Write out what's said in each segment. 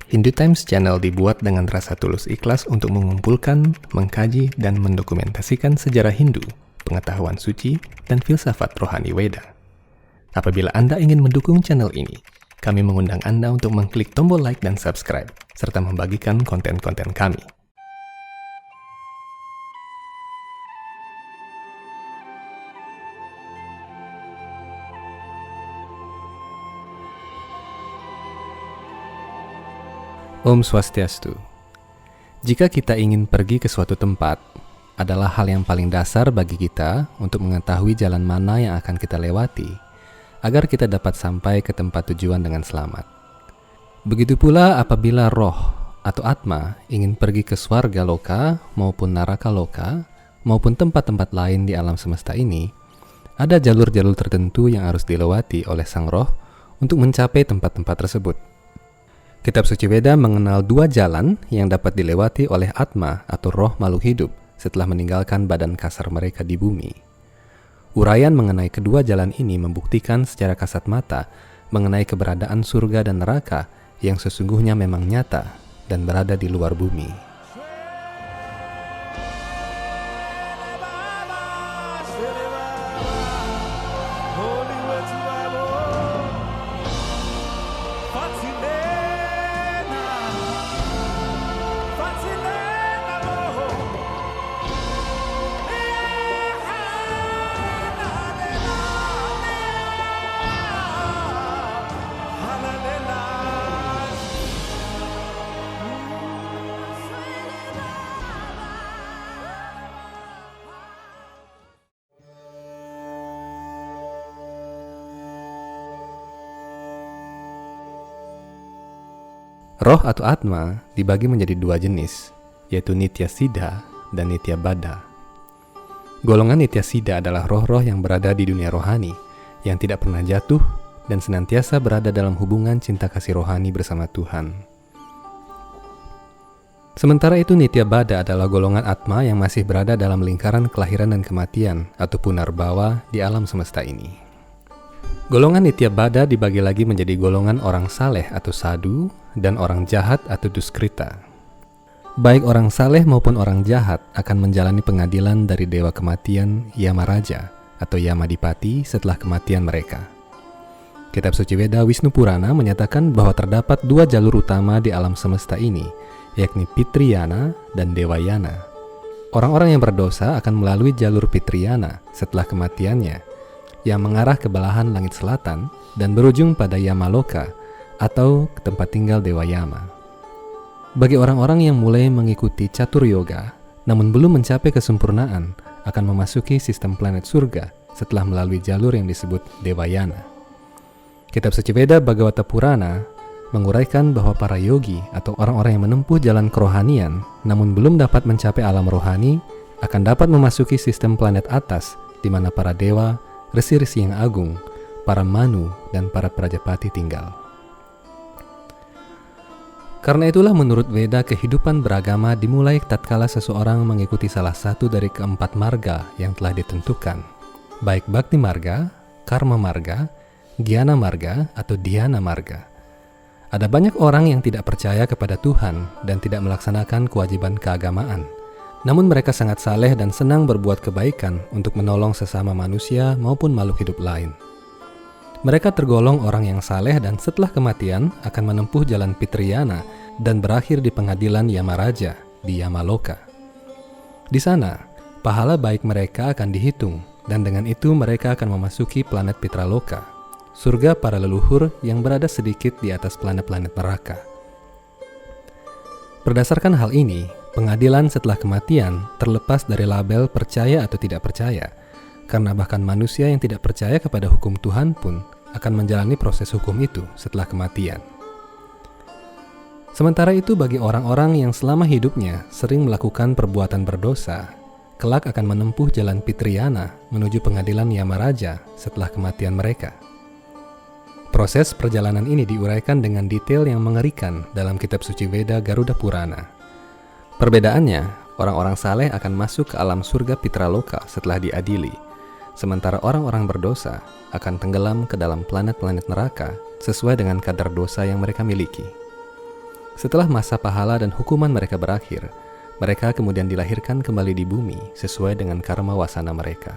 Hindu Times Channel dibuat dengan rasa tulus ikhlas untuk mengumpulkan, mengkaji, dan mendokumentasikan sejarah Hindu, pengetahuan suci, dan filsafat rohani Weda. Apabila Anda ingin mendukung channel ini, kami mengundang Anda untuk mengklik tombol like dan subscribe, serta membagikan konten-konten kami. Om Swastiastu. Jika kita ingin pergi ke suatu tempat, adalah hal yang paling dasar bagi kita untuk mengetahui jalan mana yang akan kita lewati, agar kita dapat sampai ke tempat tujuan dengan selamat. Begitu pula apabila roh atau atma ingin pergi ke swarga loka maupun naraka loka, maupun tempat-tempat lain di alam semesta ini, ada jalur-jalur tertentu yang harus dilewati oleh sang roh untuk mencapai tempat-tempat tersebut. Kitab Suci Weda mengenal dua jalan yang dapat dilewati oleh atma atau roh makhluk hidup setelah meninggalkan badan kasar mereka di bumi. Uraian mengenai kedua jalan ini membuktikan secara kasat mata mengenai keberadaan surga dan neraka yang sesungguhnya memang nyata dan berada di luar bumi. Roh atau atma dibagi menjadi dua jenis, yaitu Nitya Siddha dan Nitya Baddha. Golongan Nitya Siddha adalah roh-roh yang berada di dunia rohani, yang tidak pernah jatuh dan senantiasa berada dalam hubungan cinta kasih rohani bersama Tuhan. Sementara itu Nitya Baddha adalah golongan atma yang masih berada dalam lingkaran kelahiran dan kematian atau punarbawa di alam semesta ini. Golongan Nitya Baddha dibagi lagi menjadi golongan orang saleh atau sadhu dan orang jahat atau duskrita. Baik orang saleh maupun orang jahat akan menjalani pengadilan dari dewa kematian Yamaraja atau Yamadipati setelah kematian mereka. Kitab Suci Weda Wisnu Purana menyatakan bahwa terdapat dua jalur utama di alam semesta ini, yakni Pitriyana dan Dewayana. Orang-orang yang berdosa akan melalui jalur Pitriyana setelah kematiannya, yang mengarah ke belahan langit selatan dan berujung pada Yamaloka atau ke tempat tinggal Dewa Yama. Bagi orang-orang yang mulai mengikuti catur yoga namun belum mencapai kesempurnaan akan memasuki sistem planet surga setelah melalui jalur yang disebut Devayana. Kitab Suci Weda Bhagavata Purana menguraikan bahwa para yogi atau orang-orang yang menempuh jalan kerohanian namun belum dapat mencapai alam rohani akan dapat memasuki sistem planet atas di mana para dewa, resi-resi yang agung, para manu, dan para prajapati tinggal. Karena itulah menurut Weda kehidupan beragama dimulai tatkala seseorang mengikuti salah satu dari keempat marga yang telah ditentukan, baik Bhakti Marga, Karma Marga, Gyana Marga, atau Dhyana Marga. Ada banyak orang yang tidak percaya kepada Tuhan dan tidak melaksanakan kewajiban keagamaan. Namun mereka sangat saleh dan senang berbuat kebaikan untuk menolong sesama manusia maupun makhluk hidup lain. Mereka tergolong orang yang saleh dan setelah kematian akan menempuh jalan Pitriyana dan berakhir di pengadilan Yamaraja di Yamaloka. Di sana, pahala baik mereka akan dihitung dan dengan itu mereka akan memasuki planet Pitraloka, surga para leluhur yang berada sedikit di atas planet-planet neraka. Berdasarkan hal ini, pengadilan setelah kematian terlepas dari label percaya atau tidak percaya, karena bahkan manusia yang tidak percaya kepada hukum Tuhan pun akan menjalani proses hukum itu setelah kematian. Sementara itu bagi orang-orang yang selama hidupnya sering melakukan perbuatan berdosa, kelak akan menempuh jalan Pitriyana menuju pengadilan Yamaraja setelah kematian mereka. Proses perjalanan ini diuraikan dengan detail yang mengerikan dalam Kitab Suci Weda Garuda Purana. Perbedaannya, orang-orang saleh akan masuk ke alam surga Pitraloka setelah diadili, sementara orang-orang berdosa akan tenggelam ke dalam planet-planet neraka sesuai dengan kadar dosa yang mereka miliki. Setelah masa pahala dan hukuman mereka berakhir, mereka kemudian dilahirkan kembali di bumi sesuai dengan karma wasana mereka.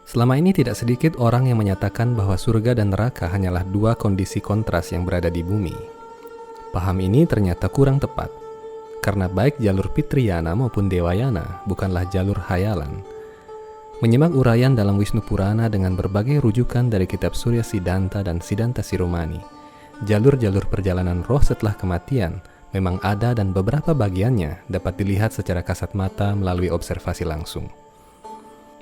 Selama ini tidak sedikit orang yang menyatakan bahwa surga dan neraka hanyalah dua kondisi kontras yang berada di bumi. Paham ini ternyata kurang tepat, karena baik jalur Pitriyana maupun Dewayana bukanlah jalur hayalan. Menyimak uraian dalam Wisnu Purana dengan berbagai rujukan dari kitab Surya Siddhanta dan Siddhanta Siromani, jalur-jalur perjalanan roh setelah kematian memang ada dan beberapa bagiannya dapat dilihat secara kasat mata melalui observasi langsung.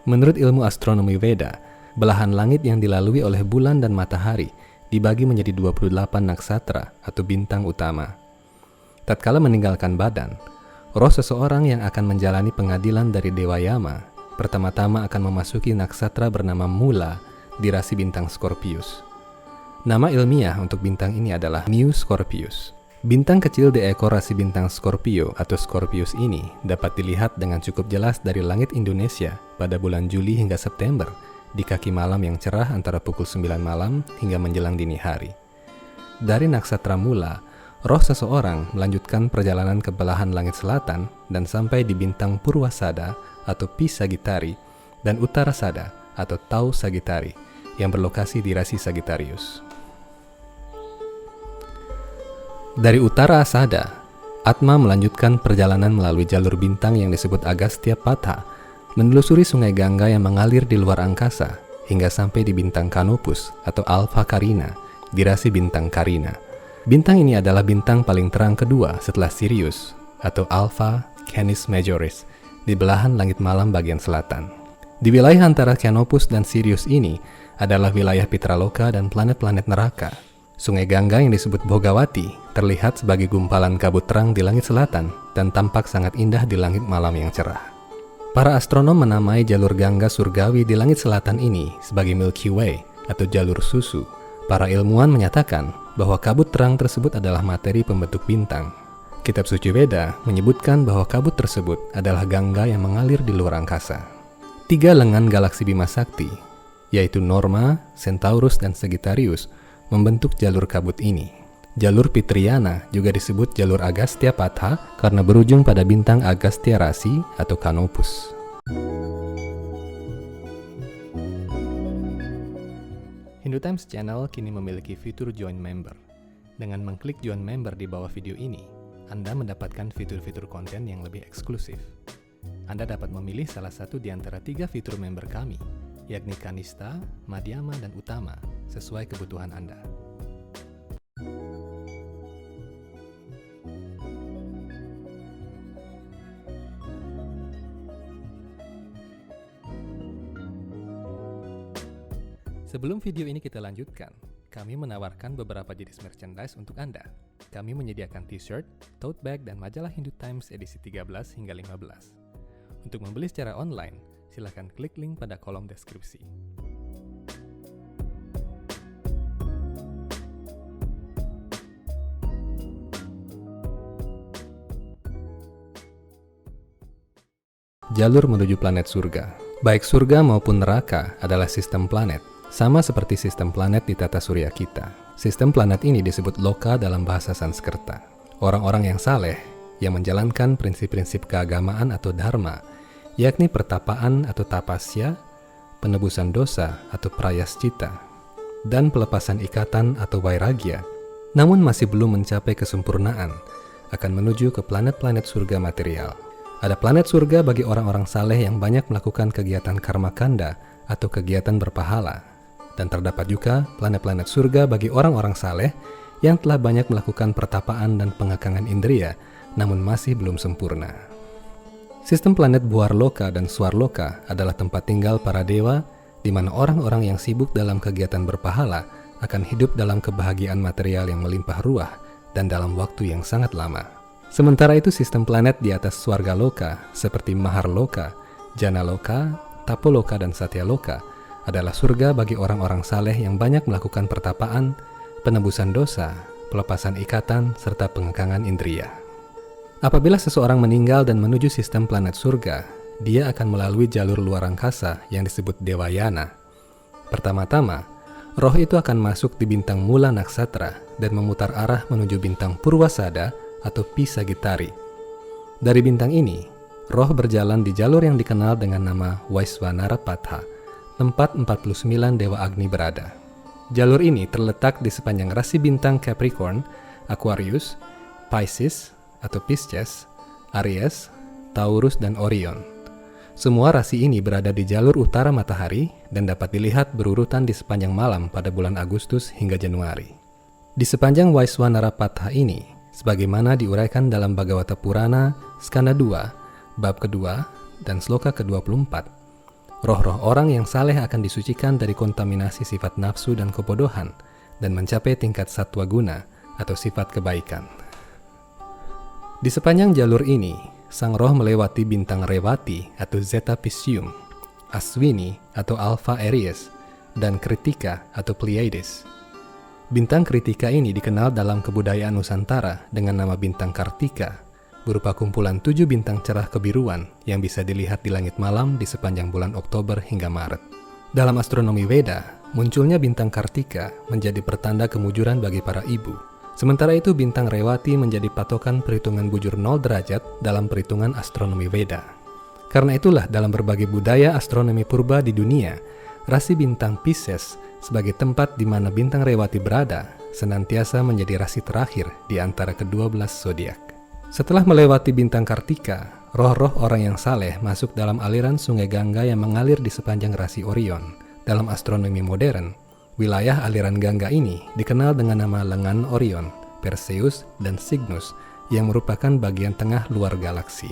Menurut ilmu astronomi Veda, belahan langit yang dilalui oleh bulan dan matahari dibagi menjadi 28 naksatra atau bintang utama. Tatkala meninggalkan badan, roh seseorang yang akan menjalani pengadilan dari Dewa Yama pertama-tama akan memasuki naksatra bernama Mula di rasi bintang Scorpius. Nama ilmiah untuk bintang ini adalah Mu Scorpius. Bintang kecil di ekor rasi bintang Scorpio atau Scorpius ini dapat dilihat dengan cukup jelas dari langit Indonesia pada bulan Juli hingga September di kaki malam yang cerah antara pukul 9 malam hingga menjelang dini hari. Dari naksatra Mula, roh seseorang melanjutkan perjalanan ke belahan langit selatan dan sampai di bintang Purwasada atau Pi Sagittari dan Uttarasada atau Tau Sagittari yang berlokasi di rasi Sagittarius. Dari utara Asada, Atma melanjutkan perjalanan melalui jalur bintang yang disebut Agastya Patha, menelusuri sungai Gangga yang mengalir di luar angkasa hingga sampai di bintang Canopus atau Alpha Carina di rasi bintang Carina. Bintang ini adalah bintang paling terang kedua setelah Sirius atau Alpha Canis Majoris di belahan langit malam bagian selatan. Di wilayah antara Canopus dan Sirius ini adalah wilayah Pitraloka dan planet-planet neraka. Sungai Gangga yang disebut Bhogawati terlihat sebagai gumpalan kabut terang di langit selatan dan tampak sangat indah di langit malam yang cerah. Para astronom menamai jalur Gangga surgawi di langit selatan ini sebagai Milky Way atau jalur susu. Para ilmuwan menyatakan bahwa kabut terang tersebut adalah materi pembentuk bintang. Kitab suci Veda menyebutkan bahwa kabut tersebut adalah Gangga yang mengalir di luar angkasa. 3 lengan galaksi Bima Sakti, yaitu Norma, Centaurus, dan Sagittarius, membentuk jalur kabut ini. Jalur Pitriyana juga disebut jalur Agastya Patha karena berujung pada bintang Agastya Rasi atau Canopus. Hindu Times Channel kini memiliki fitur Join Member. Dengan mengklik Join Member di bawah video ini, Anda mendapatkan fitur-fitur konten yang lebih eksklusif. Anda dapat memilih salah satu di antara 3 fitur member kami, yakni Kanista, Madhyama, dan Utama, sesuai kebutuhan Anda. Sebelum video ini kita lanjutkan, kami menawarkan beberapa jenis merchandise untuk Anda. Kami menyediakan t-shirt, tote bag, dan majalah Hindu Times edisi 13 hingga 15. Untuk membeli secara online, silakan klik link pada kolom deskripsi. Jalur menuju planet surga. Baik surga maupun neraka adalah sistem planet, sama seperti sistem planet di tata surya kita. Sistem planet ini disebut loka dalam bahasa Sanskerta. Orang-orang yang saleh, yang menjalankan prinsip-prinsip keagamaan atau dharma, yakni pertapaan atau tapasya, penebusan dosa atau prayascita, dan pelepasan ikatan atau vairagya, namun masih belum mencapai kesempurnaan, akan menuju ke planet-planet surga material. Ada planet surga bagi orang-orang saleh yang banyak melakukan kegiatan karma kanda atau kegiatan berpahala, dan terdapat juga planet-planet surga bagi orang-orang saleh yang telah banyak melakukan pertapaan dan pengekangan indria, namun masih belum sempurna. Sistem planet Buarloka dan Swarloka adalah tempat tinggal para dewa, di mana orang-orang yang sibuk dalam kegiatan berpahala akan hidup dalam kebahagiaan material yang melimpah ruah dan dalam waktu yang sangat lama. Sementara itu sistem planet di atas Swargaloka seperti Maharloka, Janaloka, Tapoloka, dan Satyaloka adalah surga bagi orang-orang saleh yang banyak melakukan pertapaan, penebusan dosa, pelepasan ikatan, serta pengekangan indria. Apabila seseorang meninggal dan menuju sistem planet surga, dia akan melalui jalur luar angkasa yang disebut Dewayana. Pertama-tama, roh itu akan masuk di bintang Mula Naksatra dan memutar arah menuju bintang Purwasada atau Pi Sagittari. Dari bintang ini, roh berjalan di jalur yang dikenal dengan nama Vaisvanara Patha, tempat 49 Dewa Agni berada. Jalur ini terletak di sepanjang rasi bintang Capricorn, Aquarius, Pisces atau Pisces, Aries, Taurus, dan Orion. Semua rasi ini berada di jalur utara matahari dan dapat dilihat berurutan di sepanjang malam pada bulan Agustus hingga Januari. Di sepanjang Vaisvanara Patha ini, sebagaimana diuraikan dalam Bhagavata Purana, Skanda 2, bab kedua, dan sloka ke-24, roh-roh orang yang saleh akan disucikan dari kontaminasi sifat nafsu dan kebodohan dan mencapai tingkat sattva guna atau sifat kebaikan. Di sepanjang jalur ini, sang roh melewati bintang Revati atau Zeta Piscium, Aswini atau Alpha Aries, dan Kritika atau Pleiades. Bintang Kritika ini dikenal dalam kebudayaan Nusantara dengan nama bintang Kartika, berupa kumpulan 7 bintang cerah kebiruan yang bisa dilihat di langit malam di sepanjang bulan Oktober hingga Maret. Dalam astronomi Veda, munculnya bintang Kartika menjadi pertanda kemujuran bagi para ibu. Sementara itu bintang Rewati menjadi patokan perhitungan bujur 0 derajat dalam perhitungan astronomi Veda. Karena itulah dalam berbagai budaya astronomi purba di dunia, rasi bintang Pisces sebagai tempat di mana bintang Rewati berada senantiasa menjadi rasi terakhir di antara ke-12 zodiak. Setelah melewati bintang Kartika, roh-roh orang yang saleh masuk dalam aliran sungai Gangga yang mengalir di sepanjang rasi Orion. Dalam astronomi modern, wilayah aliran Gangga ini dikenal dengan nama lengan Orion, Perseus, dan Cygnus yang merupakan bagian tengah luar galaksi.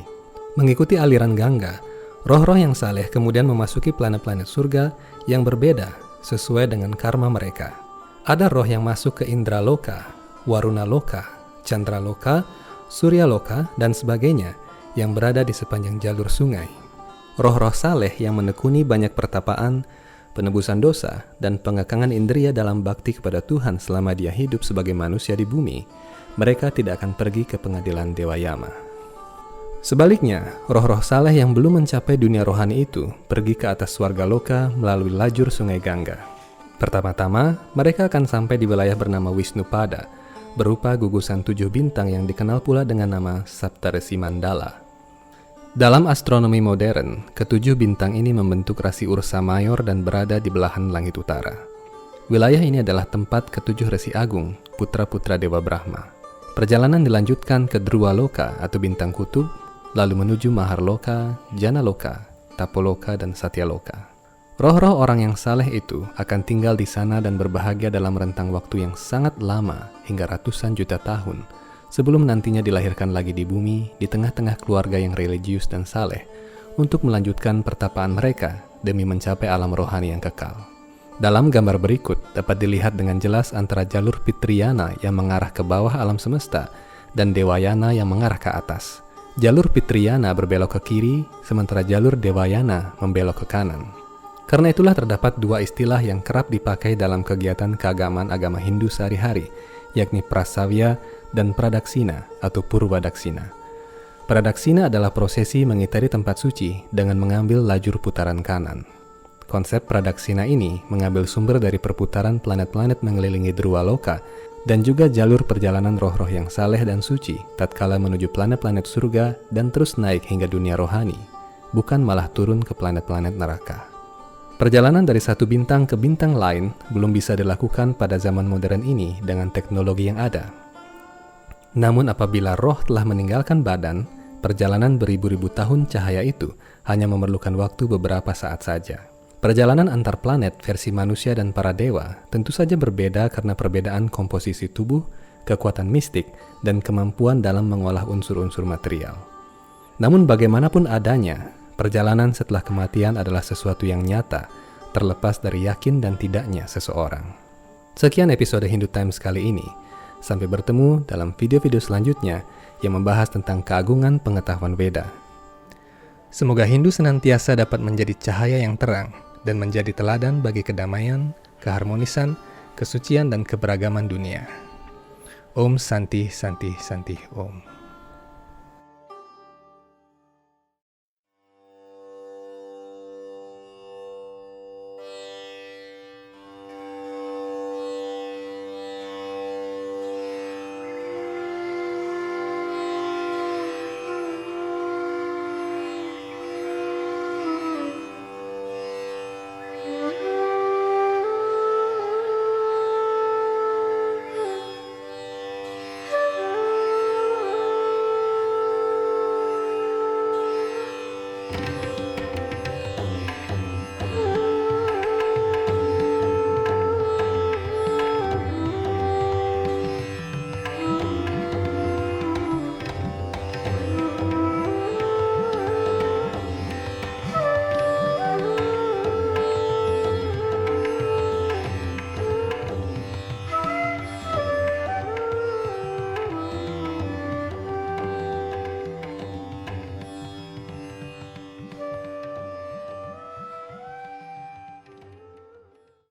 Mengikuti aliran Gangga, roh-roh yang saleh kemudian memasuki planet-planet surga yang berbeda sesuai dengan karma mereka. Ada roh yang masuk ke Indraloka, Warunaloka, Chandraloka, Suryaloka, dan sebagainya yang berada di sepanjang jalur sungai. Roh-roh saleh yang menekuni banyak pertapaan, penebusan dosa, dan pengekangan indria dalam bakti kepada Tuhan selama dia hidup sebagai manusia di bumi, mereka tidak akan pergi ke pengadilan Dewa Yama. Sebaliknya, roh-roh saleh yang belum mencapai dunia rohani itu pergi ke atas Swarga Loka melalui lajur sungai Gangga. Pertama-tama, mereka akan sampai di wilayah bernama Wisnupada, berupa gugusan 7 bintang yang dikenal pula dengan nama Saptarsi Mandala. Dalam astronomi modern, ke-7 bintang ini membentuk rasi Ursa Mayor dan berada di belahan langit utara. Wilayah ini adalah tempat ke-7 rasi agung, putra-putra Dewa Brahma. Perjalanan dilanjutkan ke Dhruva Loka atau bintang kutub, lalu menuju Maharloka, Janaloka, Tapoloka, dan Satyaloka. Roh-roh orang yang saleh itu akan tinggal di sana dan berbahagia dalam rentang waktu yang sangat lama hingga ratusan juta tahun, sebelum nantinya dilahirkan lagi di bumi di tengah-tengah keluarga yang religius dan saleh untuk melanjutkan pertapaan mereka demi mencapai alam rohani yang kekal. Dalam gambar berikut dapat dilihat dengan jelas antara jalur Pitriyana yang mengarah ke bawah alam semesta dan Dewayana yang mengarah ke atas. Jalur Pitriyana berbelok ke kiri, sementara jalur Dewayana membelok ke kanan. Karena itulah terdapat 2 istilah yang kerap dipakai dalam kegiatan keagamaan agama Hindu sehari-hari, yakni Prasavya dan Pradaksina atau Purwadaksina. Pradaksina adalah prosesi mengitari tempat suci dengan mengambil lajur putaran kanan. Konsep Pradaksina ini mengambil sumber dari perputaran planet-planet mengelilingi Dhruva Loka dan juga jalur perjalanan roh-roh yang saleh dan suci tatkala menuju planet-planet surga dan terus naik hingga dunia rohani, bukan malah turun ke planet-planet neraka. Perjalanan dari satu bintang ke bintang lain belum bisa dilakukan pada zaman modern ini dengan teknologi yang ada. Namun apabila roh telah meninggalkan badan, perjalanan beribu-ribu tahun cahaya itu hanya memerlukan waktu beberapa saat saja. Perjalanan antar planet versi manusia dan para dewa tentu saja berbeda karena perbedaan komposisi tubuh, kekuatan mistik, dan kemampuan dalam mengolah unsur-unsur material. Namun bagaimanapun adanya, perjalanan setelah kematian adalah sesuatu yang nyata, terlepas dari yakin dan tidaknya seseorang. Sekian episode Hindu Times kali ini. Sampai bertemu dalam video-video selanjutnya yang membahas tentang keagungan pengetahuan Veda. Semoga Hindu senantiasa dapat menjadi cahaya yang terang dan menjadi teladan bagi kedamaian, keharmonisan, kesucian, dan keberagaman dunia. Om Santi Santi Santi Om.